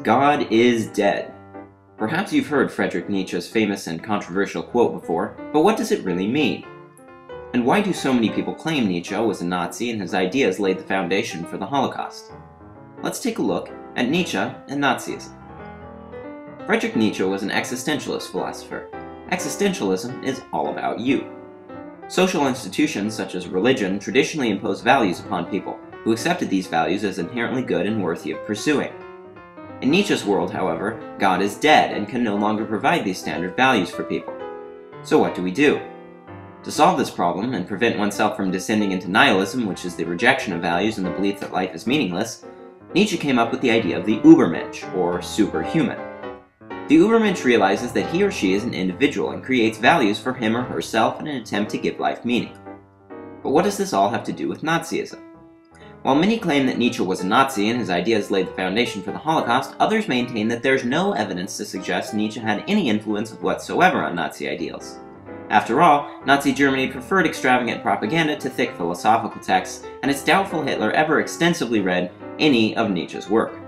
God is dead. Perhaps you've heard Friedrich Nietzsche's famous and controversial quote before, but what does it really mean? And why do so many people claim Nietzsche was a Nazi and his ideas laid the foundation for the Holocaust? Let's take a look at Nietzsche and Nazism. Friedrich Nietzsche was an existentialist philosopher. Existentialism is all about you. Social institutions such as religion traditionally impose values upon people, who accepted these values as inherently good and worthy of pursuing. In Nietzsche's world, however, God is dead and can no longer provide these standard values for people. So what do we do? To solve this problem and prevent oneself from descending into nihilism, which is the rejection of values and the belief that life is meaningless, Nietzsche came up with the idea of the Übermensch, or superhuman. The Übermensch realizes that he or she is an individual and creates values for him or herself in an attempt to give life meaning. But what does this all have to do with Nazism? While many claim that Nietzsche was a Nazi and his ideas laid the foundation for the Holocaust, others maintain that there's no evidence to suggest Nietzsche had any influence whatsoever on Nazi ideals. After all, Nazi Germany preferred extravagant propaganda to thick philosophical texts, and it's doubtful Hitler ever extensively read any of Nietzsche's work.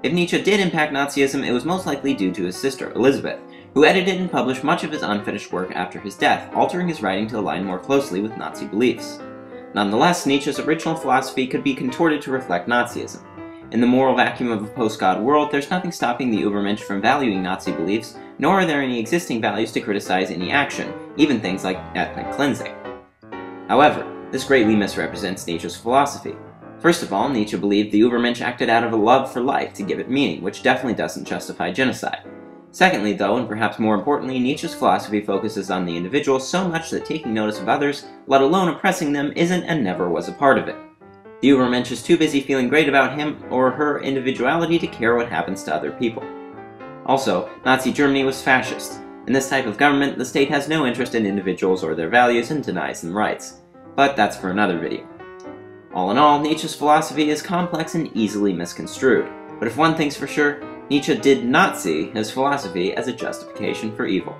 If Nietzsche did impact Nazism, it was most likely due to his sister, Elizabeth, who edited and published much of his unfinished work after his death, altering his writing to align more closely with Nazi beliefs. Nonetheless, Nietzsche's original philosophy could be contorted to reflect Nazism. In the moral vacuum of a post-God world, there's nothing stopping the Übermensch from valuing Nazi beliefs, nor are there any existing values to criticize any action, even things like ethnic cleansing. However, this greatly misrepresents Nietzsche's philosophy. First of all, Nietzsche believed the Übermensch acted out of a love for life to give it meaning, which definitely doesn't justify genocide. Secondly, though, and perhaps more importantly, Nietzsche's philosophy focuses on the individual so much that taking notice of others, let alone oppressing them, isn't and never was a part of it. The Übermensch is too busy feeling great about him or her individuality to care what happens to other people. Also, Nazi Germany was fascist. In this type of government, the state has no interest in individuals or their values and denies them rights. But that's for another video. All in all, Nietzsche's philosophy is complex and easily misconstrued. But if one thing's for sure, Nietzsche did not see his philosophy as a justification for evil.